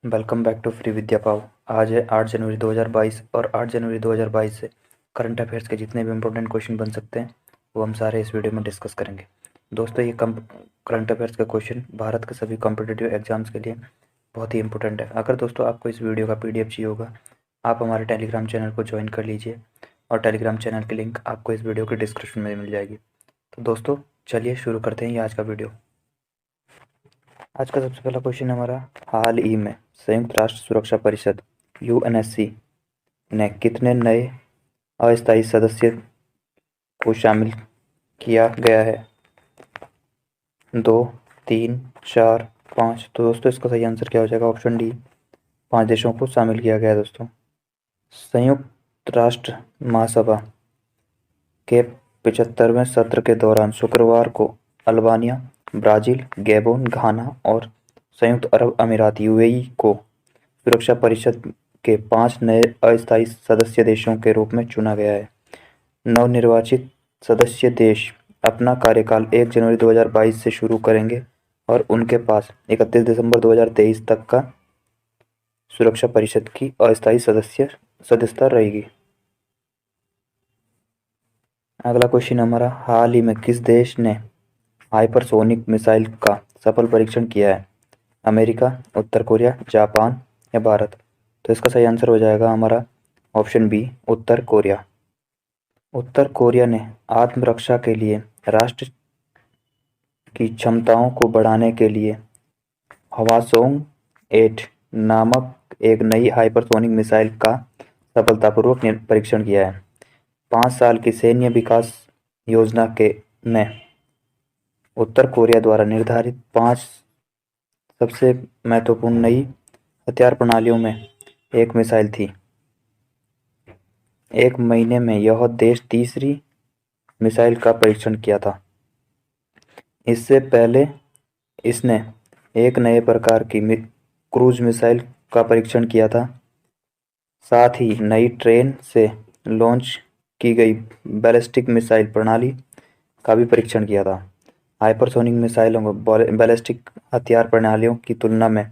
Welcome back to free विद्या पाओ। आज है 8 जनवरी 2022 और 8 जनवरी 2022 से करंट अफेयर्स के जितने भी इम्पोर्टेंट क्वेश्चन बन सकते हैं वो हम सारे इस वीडियो में डिस्कस करेंगे। दोस्तों, ये करंट अफेयर्स का क्वेश्चन भारत के सभी कॉम्पिटिटिव एग्जाम्स के लिए बहुत ही इंपॉर्टेंट है। अगर दोस्तों आपको इस वीडियो का PDF चाहिए होगा, आप हमारे टेलीग्राम चैनल को ज्वाइन कर लीजिए और टेलीग्राम चैनल की लिंक आपको इस वीडियो के डिस्क्रिप्शन में मिल जाएगी। तो दोस्तों चलिए शुरू करते हैं ये आज का वीडियो। आज का सबसे पहला क्वेश्चन हमारा, हाल ही में संयुक्त राष्ट्र सुरक्षा परिषद UNSC ने कितने नए अस्थायी सदस्य को शामिल किया गया है? 2, 3, 4, 5। तो दोस्तों इसका सही आंसर क्या हो जाएगा? ऑप्शन डी, 5 देशों को शामिल किया गया है। दोस्तों, संयुक्त राष्ट्र महासभा के 75वें सत्र के दौरान शुक्रवार को अल्बानिया, ब्राज़ील, गैबोन, घाना और संयुक्त अरब अमीरात UAE को सुरक्षा परिषद के 5 नए अस्थायी सदस्य देशों के रूप में चुना गया है। नवनिर्वाचित सदस्य देश अपना कार्यकाल 1 जनवरी 2022 से शुरू करेंगे और उनके पास 31 दिसंबर 2023 तक का सुरक्षा परिषद की अस्थायी सदस्यता रहेगी। अगला क्वेश्चन हमारा, हाल ही में किस देश ने हाइपरसोनिक मिसाइल का सफल परीक्षण किया है? अमेरिका, उत्तर कोरिया, जापान या भारत? तो इसका सही आंसर हो जाएगा हमारा ऑप्शन बी, उत्तर कोरिया। उत्तर कोरिया ने आत्मरक्षा के लिए राष्ट्र की क्षमताओं को बढ़ाने के लिए हवासोंग 8 नामक एक नई हाइपरसोनिक मिसाइल का सफलतापूर्वक परीक्षण किया है। 5 साल की सैन्य विकास योजना में उत्तर कोरिया द्वारा निर्धारित 5 सबसे महत्वपूर्ण नई हथियार प्रणालियों में एक मिसाइल थी। 1 महीने में यह देश तीसरी मिसाइल का परीक्षण किया था। इससे पहले इसने एक नए प्रकार की क्रूज मिसाइल का परीक्षण किया था। साथ ही नई ट्रेन से लॉन्च की गई बैलिस्टिक मिसाइल प्रणाली का भी परीक्षण किया था। हाइपरसोनिक मिसाइलों बैलिस्टिक हथियार प्रणालियों की तुलना में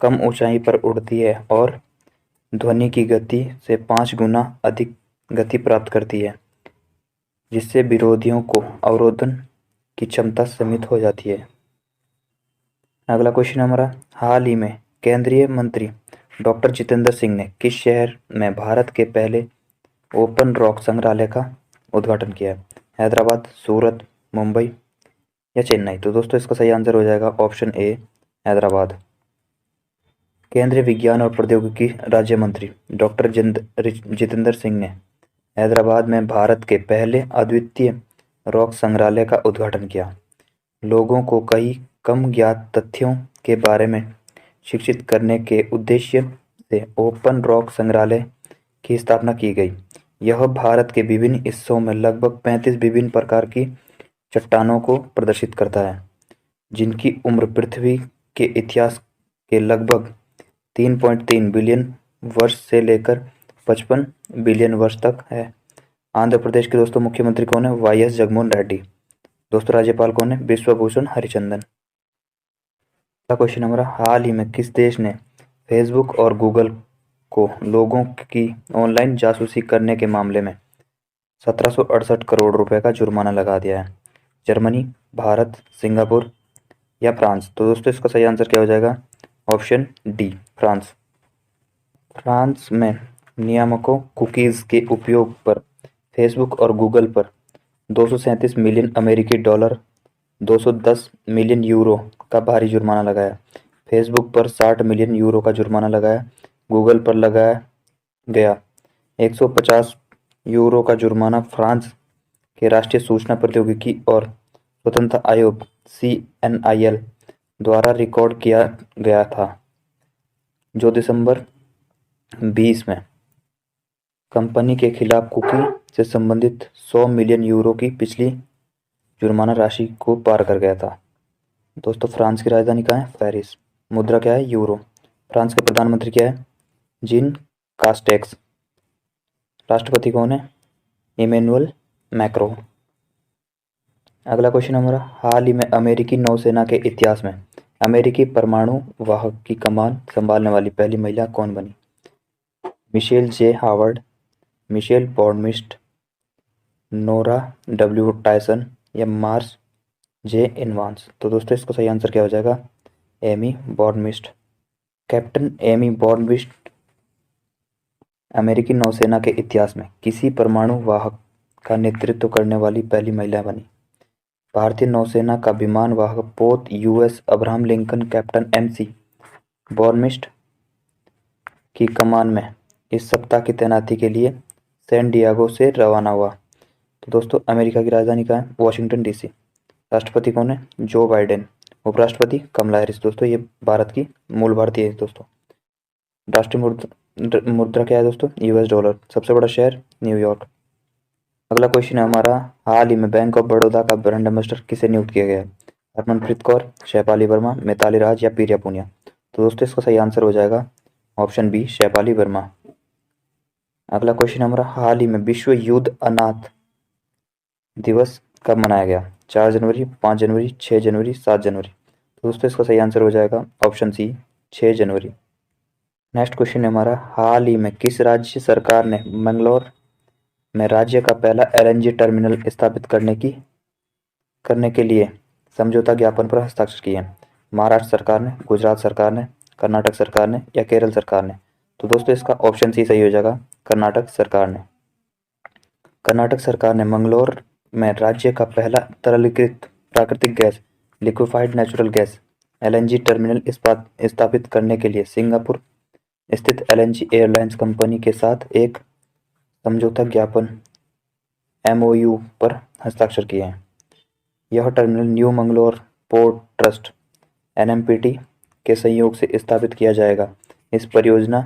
कम ऊंचाई पर उड़ती है और ध्वनि की गति से 5 गुना अधिक गति प्राप्त करती है, जिससे विरोधियों को अवरोधन की क्षमता सीमित हो जाती है। अगला क्वेश्चन हमारा, हाल ही में केंद्रीय मंत्री डॉक्टर जितेंद्र सिंह ने किस शहर में भारत के पहले ओपन रॉक संग्रहालय का उद्घाटन किया है? हैदराबाद, सूरत, मुंबई या चेन्नई? तो दोस्तों इसका सही आंसर हो जाएगा ऑप्शन ए, हैदराबाद। केंद्रीय विज्ञान और प्रौद्योगिकी राज्य मंत्री डॉक्टर जितेंद्र सिंह ने हैदराबाद में भारत के पहले अद्वितीय रॉक संग्रहालय का उद्घाटन किया। लोगों को कई कम ज्ञात तथ्यों के बारे में शिक्षित करने के उद्देश्य से ओपन रॉक संग्रहालय की स्थापना की गई। यह भारत के विभिन्न हिस्सों में लगभग 35 विभिन्न प्रकार की चट्टानों को प्रदर्शित करता है, जिनकी उम्र पृथ्वी के इतिहास के लगभग 3.3 बिलियन वर्ष से लेकर 55 बिलियन वर्ष तक है। आंध्र प्रदेश के दोस्तों मुख्यमंत्री कौन है? YS जगनमोहन रेड्डी। दोस्तों राज्यपाल कौन है? विश्वभूषण हरिचंदन। अगला क्वेश्चन हमारा, हाल ही में किस देश ने फेसबुक और गूगल को लोगों की ऑनलाइन जासूसी करने के मामले में 1768 करोड़ रुपए का जुर्माना लगा दिया है? जर्मनी, भारत, सिंगापुर या फ्रांस? तो दोस्तों इसका सही आंसर क्या हो जाएगा? Option D, France. फ्रांस में नियामकों कुकीज़ के उपयोग पर फेसबुक और गूगल पर 237 मिलियन अमेरिकी डॉलर 210 मिलियन यूरो का भारी जुर्माना लगाया। फेसबुक पर 60 मिलियन यूरो का जुर्माना लगाया। गूगल पर लगाया गया 150 यूरो का जुर्माना फ्रांस के राष्ट्रीय सूचना प्रौद्योगिकी और स्वतंत्रता आयोग CNIL द्वारा रिकॉर्ड किया गया था, जो दिसंबर 20 में कंपनी के खिलाफ कुकी से संबंधित 100 मिलियन यूरो की पिछली जुर्माना राशि को पार कर गया था। दोस्तों फ्रांस की राजधानी कहाँ है? पेरिस। मुद्रा क्या है? यूरो। फ्रांस के प्रधानमंत्री क्या है? Jean Castex. राष्ट्रपति कौन है? Emmanuel Macron. अगला क्वेश्चन हमारा, हाल ही में अमेरिकी नौसेना के इतिहास में अमेरिकी परमाणु वाहक की कमान संभालने वाली पहली महिला कौन बनी? Michelle J Howard, Michelle Bauernschmidt, Nora W Tyson या मार्स जे इनवांस? तो दोस्तों इसका सही आंसर क्या हो जाएगा? Amy Bauernschmidt. Captain Amy Bauernschmidt अमेरिकी नौसेना के इतिहास में किसी परमाणु वाहक का नेतृत्व करने वाली पहली महिला बनी। भारतीय नौसेना का विमान वाहक पोत US Abraham Lincoln captain MC Bauernschmidt की कमान में इस सप्ताह की तैनाती के लिए सैन डिएगो से रवाना हुआ। तो दोस्तों अमेरिका की राजधानी कहाँ है? Washington DC. राष्ट्रपति कौन है? Joe Biden. उपराष्ट्रपति कमला हैरिस। दोस्तों ये भारत की मूल भारतीय है दोस्तों। राष्ट्रीय मुद्रा क्या है दोस्तों? US dollar. सबसे बड़ा शहर न्यूयॉर्क। अगला क्वेश्चन है हमारा, हाल ही में बैंक ऑफ बड़ौदा का ब्रांड एम्बेसडर किसे नियुक्त किया गया है? हरमनप्रीत कौर, शैफाली वर्मा, मिताली राज या प्रिया पुनिया? तो दोस्तों इसका सही आंसर हो जाएगा ऑप्शन बी, शैफाली वर्मा। अगला क्वेश्चन हमारा, हाल ही में विश्व युद्ध अनाथ दिवस कब मनाया गया? 4 जनवरी, 5 जनवरी, 6 जनवरी, 7 जनवरी? तो दोस्तों इसका सही आंसर हो जाएगा ऑप्शन सी, 6 जनवरी। नेक्स्ट क्वेश्चन है हमारा, हाल ही में किस राज्य सरकार ने मंगलौर में राज्य का पहला एलएनजी टर्मिनल स्थापित करने के लिए समझौता ज्ञापन पर हस्ताक्षर किए हैं? महाराष्ट्र सरकार ने, गुजरात सरकार ने, कर्नाटक सरकार ने या केरल सरकार ने? तो दोस्तों इसका ऑप्शन सी सही हो जाएगा, कर्नाटक सरकार ने। कर्नाटक सरकार ने मंगलौर में राज्य का पहला तरलीकृत प्राकृतिक gas liquefied natural gas LNG terminal स्थापित करने के लिए सिंगापुर स्थित एलएनजी एयरलाइंस कंपनी के साथ एक समझौता ज्ञापन एमओयू पर हस्ताक्षर किए हैं। यह terminal New Mangalore port trust NMPT के सहयोग से स्थापित किया जाएगा। इस परियोजना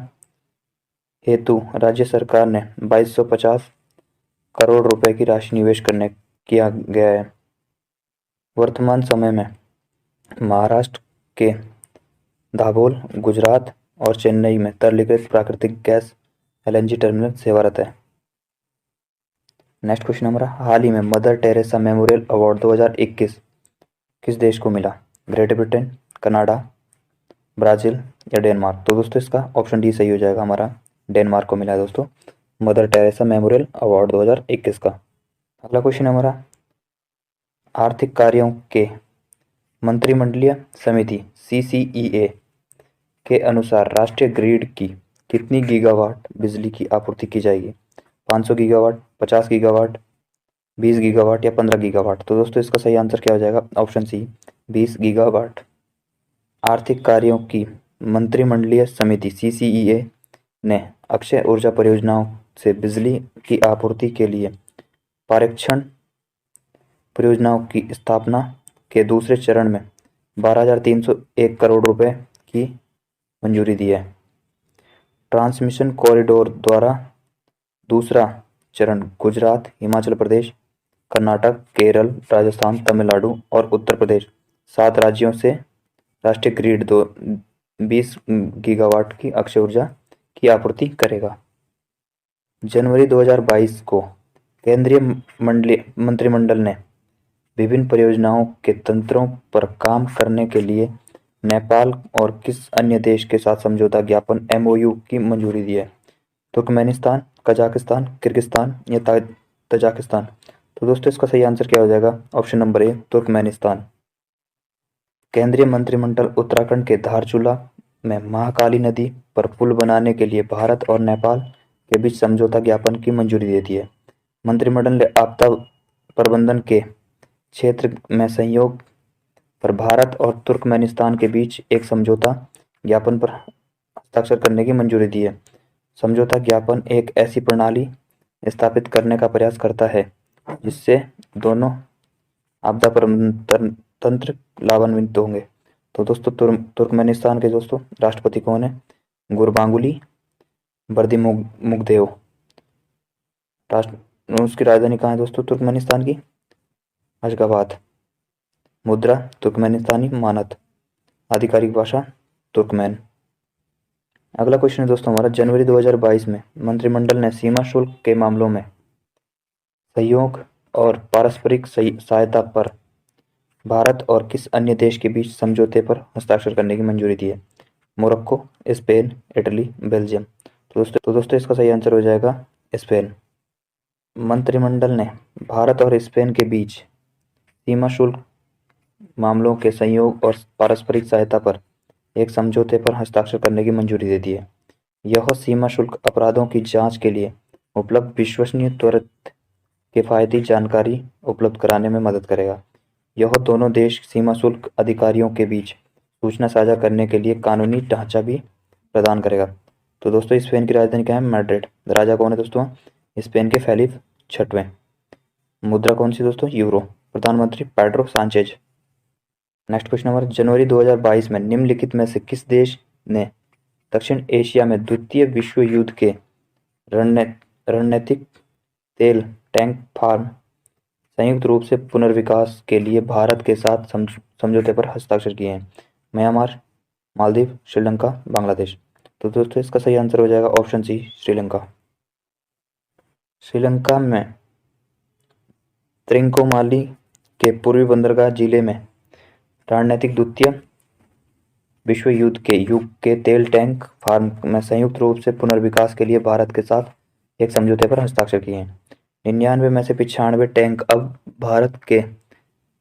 हेतु राज्य सरकार ने 2250 करोड़ रुपए की राशि निवेश किया गया है। वर्तमान समय में महाराष्ट्र के दाभोल, गुजरात और चेन्नई में तरलीकृत प्राकृतिक गैस एलएनजी टर्मिनल सेवारत है। नेक्स्ट क्वेश्चन हमारा, हाल ही में मदर टेरेसा मेमोरियल अवार्ड 2021 किस देश को मिला? ग्रेट ब्रिटेन, कनाडा, ब्राजील या डेनमार्क? तो दोस्तों इसका ऑप्शन डी सही हो जाएगा, हमारा डेनमार्क को मिला है दोस्तों मदर टेरेसा मेमोरियल अवार्ड 2021 का। अगला क्वेश्चन हमारा, आर्थिक कार्यों के मंत्रिमंडलीय समिति CCEA के अनुसार राष्ट्रीय ग्रिड की कितनी गीगावाट बिजली की आपूर्ति की जाएगी? 500 गीगावाट, 50 गीगावाट, 20 गीगावाट या 15 गीगावाट? तो दोस्तों इसका सही आंसर क्या हो जाएगा? Option C, 20 gigawatt. आर्थिक कार्यों की मंत्रिमंडलीय समिति CCEA ने अक्षय ऊर्जा परियोजनाओं से बिजली की आपूर्ति के लिए पारेषण परियोजनाओं की स्थापना के दूसरे चरण में 12,301 करोड़ रुपए की मंजूरी दी है। ट्रांसमिशन कॉरिडोर द्वारा दूसरा चरण गुजरात, हिमाचल प्रदेश, कर्नाटक, केरल, राजस्थान, तमिलनाडु और उत्तर प्रदेश 7 राज्यों से राष्ट्रीय ग्रिड 20 गीगावाट की अक्षय ऊर्जा की आपूर्ति करेगा। जनवरी 2022 को केंद्रीय मंत्रिमंडल ने विभिन्न परियोजनाओं के तंत्रों पर काम करने के लिए नेपाल और किस अन्य देश के साथ समझौता ज्ञापन MOU की मंजूरी दी है? तुर्कमेनिस्तान, कजाकिस्तान, किर्गिस्तान या तजाकिस्तान? तो दोस्तों इसका सही आंसर क्या हो जाएगा? Option number A, Turkmenistan. केंद्रीय मंत्रिमंडल उत्तराखंड के धारचूला में महाकाली नदी पर पुल बनाने के लिए भारत और नेपाल के बीच समझौता ज्ञापन की मंजूरी देती है। मंत्रिमंडल ने आपदा प्रबंधन के क्षेत्र में सहयोग पर भारत और तुर्कमेनिस्तान के बीच एक समझौता ज्ञापन पर हस्ताक्षर करने की मंजूरी दी है। समझौता ज्ञापन एक ऐसी प्रणाली स्थापित करने का प्रयास करता है जिससे दोनों आपदा प्रबंधन तंत्र लाभान्वित होंगे। तो दोस्तों तुर्कमेनिस्तान के दोस्तों राष्ट्रपति कौन है? गुरबांगुली बर्दीमुगदेव। उसकी राजधानी कहाँ है दोस्तों तुर्कमेनिस्तान की? अशगाबाद। मुद्रा तुर्कमेनिस्तानी मानद। आधिकारिक भाषा तुर्कमैन। अगला क्वेश्चन है दोस्तों हमारा, जनवरी 2022 में मंत्रिमंडल ने सीमा शुल्क के मामलों में सहयोग और पारस्परिक सहायता पर भारत और किस अन्य देश के बीच समझौते पर हस्ताक्षर करने की मंजूरी दी है? Morocco, Spain, Italy, Belgium. तो दोस्तों इसका सही आंसर हो जाएगा स्पेन। मंत्रिमंडल ने भारत और स्पेन के बीच सीमा शुल्क मामलों के सहयोग और पारस्परिक सहायता पर एक समझौते पर हस्ताक्षर करने की मंजूरी दे दी है। यह सीमा शुल्क अपराधों की जांच के लिए उपलब्ध विश्वसनीय, त्वरित, किफायती जानकारी उपलब्ध कराने में मदद करेगा। यह दोनों देश सीमा शुल्क अधिकारियों के बीच सूचना साझा करने के लिए कानूनी ढांचा भी प्रदान करेगा। तो दोस्तों स्पेन की राजधानी क्या है? मैड्रिड। राजा कौन है दोस्तों? स्पेन के फेलिप छठवें। मुद्रा कौन सी दोस्तों? यूरो। प्रधानमंत्री Pedro Sanchez. Next question number, जनवरी 2022 में निम्नलिखित में से किस देश ने दक्षिण एशिया में द्वितीय विश्व युद्ध के रणनीतिक तेल टैंक फार्म संयुक्त रूप से पुनर्विकास के लिए भारत के साथ समझौते पर हस्ताक्षर किए हैं? म्यांमार, मालदीव, श्रीलंका, बांग्लादेश। तो दोस्तों इसका सही आंसर हो जाएगा ऑप्शन सी, श्रीलंका। श्रीलंका में त्रिंकोमाली के पूर्वी बंदरगाह जिले में रणनीतिक द्वितीय विश्व युद्ध के युग के तेल टैंक फार्म में संयुक्त रूप से पुनर्विकास के लिए भारत के साथ एक समझौते पर हस्ताक्षर किए हैं। 99 में से 95 टैंक अब भारत के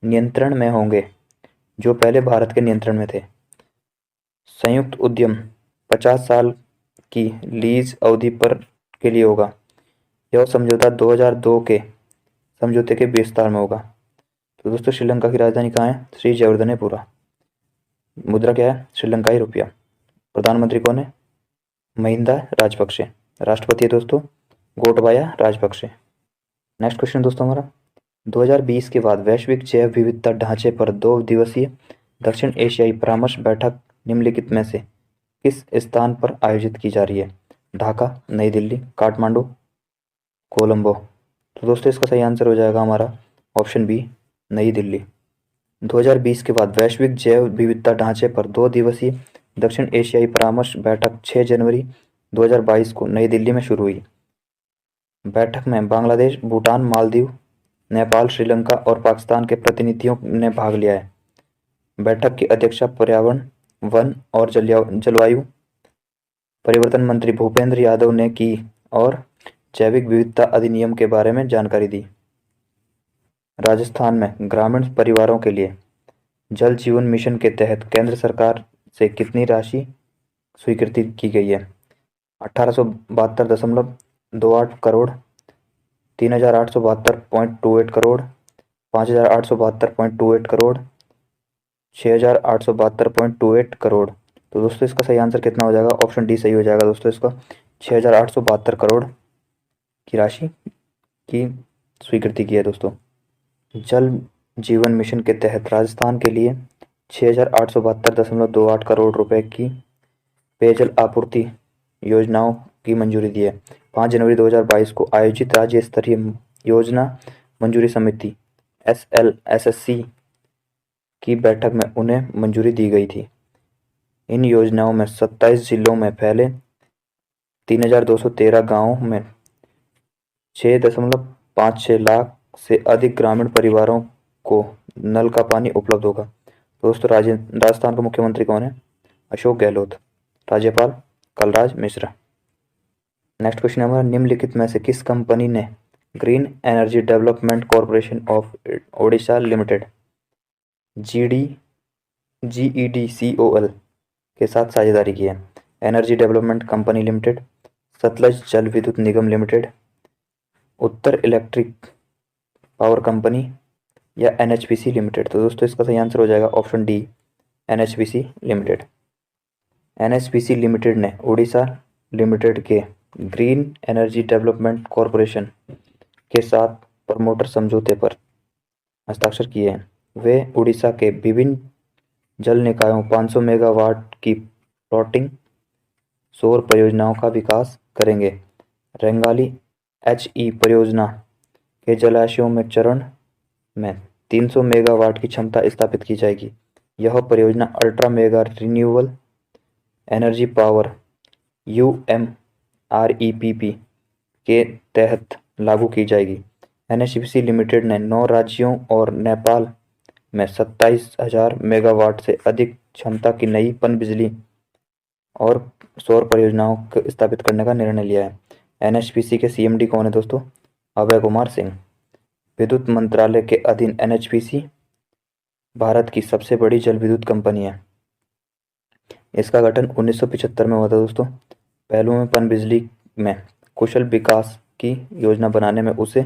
नियंत्रण में होंगे, जो पहले भारत के नियंत्रण में थे। संयुक्त उद्यम 50 साल की लीज अवधि पर के लिए होगा। यह समझौता 2002 के समझौते के विस्तार में होगा। तो दोस्तों श्रीलंका की राजधानी कहाँ है? श्री जयवर्धनेपुरा। मुद्रा क्या है? श्रीलंकाई रुपया। प्रधानमंत्री कौन है? महिंदा राजपक्षे। राष्ट्रपति है दोस्तों गोटबाया राजपक्षे। नेक्स्ट क्वेश्चन दोस्तों हमारा, 2020 के बाद वैश्विक जैव विविधता ढांचे पर 2 दिवसीय दक्षिण एशियाई परामर्श बैठक निम्नलिखित में से किस स्थान पर आयोजित की जा रही है? ढाका, नई दिल्ली, काठमांडू, कोलंबो। तो दोस्तों इसका सही आंसर हो जाएगा हमारा ऑप्शन बी, नई दिल्ली। 2020 के बाद वैश्विक जैव विविधता ढांचे पर 2 दिवसीय दक्षिण एशियाई परामर्श बैठक 6 जनवरी 2022 को नई दिल्ली में शुरू हुई। बैठक में बांग्लादेश, भूटान, मालदीव, नेपाल, श्रीलंका और पाकिस्तान के प्रतिनिधियों ने भाग लिया है। बैठक की अध्यक्षता पर्यावरण, वन और जलवायु परिवर्तन मंत्री भूपेंद्र यादव ने की और जैविक विविधता अधिनियम के बारे में जानकारी दी। राजस्थान में ग्रामीण परिवारों के लिए जल जीवन मिशन के तहत केंद्र सरकार से कितनी राशि स्वीकृति की गई है? 1872.28 करोड़, 3872.28 करोड़, 5872.28 करोड़, 6872.28 करोड़। तो दोस्तों इसका सही आंसर कितना हो जाएगा? ऑप्शन डी सही हो जाएगा दोस्तों इसका। 6872 करोड़ की राशि की स्वीकृति की है दोस्तों। जल जीवन मिशन के तहत राजस्थान के लिए 6872.28 करोड़ रुपए की पेयजल आपूर्ति योजनाओं की मंजूरी दी है। 5 जनवरी 2022 को आयोजित राज्य स्तरीय योजना मंजूरी समिति SLSSC की बैठक में उन्हें मंजूरी दी गई थी। इन योजनाओं में 27 जिलों में फैले 3213 गाँवों में 6.56 लाख से अधिक ग्रामीण परिवारों को नल का पानी उपलब्ध होगा। दोस्तों राजस्थान का मुख्यमंत्री कौन है? अशोक गहलोत। राज्यपाल कलराज मिश्रा। नेक्स्ट क्वेश्चन हमारा, निम्नलिखित में से किस कंपनी ने green energy development corporation of Odisha limited GEDCOL के साथ साझेदारी की है? Energy development company limited, Sutlej जल विद्युत निगम लिमिटेड, उत्तर इलेक्ट्रिक पावर कंपनी या NHPC लिमिटेड। तो दोस्तों इसका सही आंसर हो जाएगा option D, NHPC limited. NHPC limited ने उड़ीसा लिमिटेड के ग्रीन एनर्जी डेवलपमेंट कॉरपोरेशन के साथ प्रमोटर समझौते पर हस्ताक्षर किए हैं। वे उड़ीसा के विभिन्न जल निकायों 500 मेगावाट की फ्लोटिंग सौर परियोजनाओं का विकास करेंगे। रेंगाली HE परियोजना के जलाशयों में चरण में 300 मेगावाट की क्षमता स्थापित की जाएगी। यह परियोजना ultra mega renewable energy power UMREPP के तहत लागू की जाएगी। NHPC लिमिटेड ने 9 राज्यों और नेपाल में 27,000 मेगावाट से अधिक क्षमता की नई पनबिजली और सौर परियोजनाओं को स्थापित करने का निर्णय लिया है। एनएचपीसी के सीएमडी कौन है दोस्तों? अभय कुमार सिंह। विद्युत मंत्रालय के अधीन एनएचपीसी भारत की सबसे बड़ी जल विद्युत कंपनी है। इसका गठन 1975 में हुआ था दोस्तों। पहलू में पनबिजली में कुशल विकास की योजना बनाने में उसे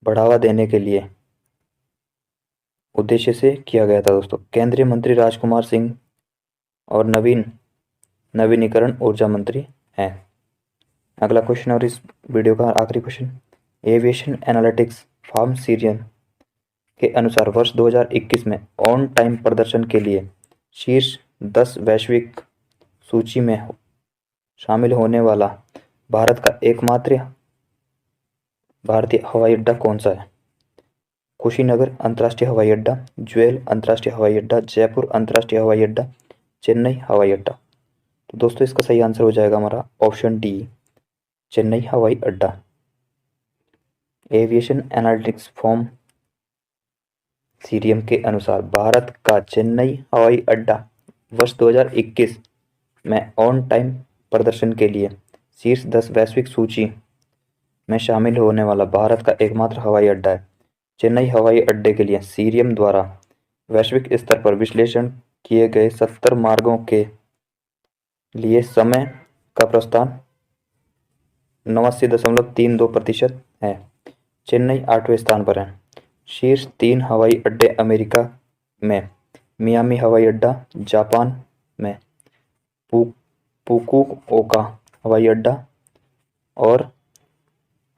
बढ़ावा देने के लिए उद्देश्य से किया गया था दोस्तों। केंद्रीय मंत्री राजकुमार सिंह और नवीनीकरण ऊर्जा मंत्री हैं। अगला क्वेश्चन और इस वीडियो का आखिरी question, aviation analytics firm Syrian के अनुसार वर्ष 2021 में ऑन टाइम प्रदर्शन के लिए शीर्ष 10 वैश्विक सूची में शामिल होने वाला भारत का एकमात्र भारतीय हवाई अड्डा कौन सा है? कुशीनगर अंतर्राष्ट्रीय हवाई अड्डा, ज्वेल अंतर्राष्ट्रीय हवाई अड्डा, जयपुर अंतर्राष्ट्रीय हवाई अड्डा, चेन्नई हवाई अड्डा। तो दोस्तों इसका सही आंसर हो जाएगा हमारा ऑप्शन डी, चेन्नई हवाई अड्डा। एविएशन एनालिटिक्स फर्म सीरियम के अनुसार भारत का चेन्नई हवाई अड्डा वर्ष 2021 में ऑन टाइम प्रदर्शन के लिए शीर्ष 10 वैश्विक सूची में शामिल होने वाला भारत का एकमात्र हवाई अड्डा है। चेन्नई हवाई अड्डे के लिए सीरियम द्वारा वैश्विक स्तर पर विश्लेषण किए गए 70 मार्गों के लिए समय का प्रस्थान 89.32% है। चेन्नई 8वें स्थान पर है। शीर्ष 3 हवाई अड्डे अमेरिका में मियामी हवाई अड्डा, जापान में फुकुओका हवाई अड्डा और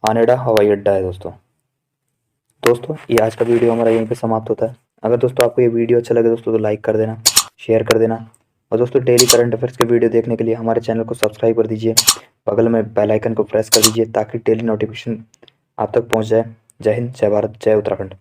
हानेडा हवाई अड्डा है दोस्तों ये आज का वीडियो हमारा यहीं पे समाप्त होता है। अगर दोस्तों आपको ये वीडियो अच्छा लगे दोस्तों तो लाइक कर देना, शेयर कर देना और दोस्तों डेली करंट अफेयर्स के वीडियो देखने के लिए हमारे चैनल को सब्सक्राइब कर दीजिए। बगल में बेल आइकन को प्रेस कर दीजिए ताकि डेली नोटिफिकेशन आप तक पहुंच जाए। जय हिंद, जय भारत, जय उत्तराखंड।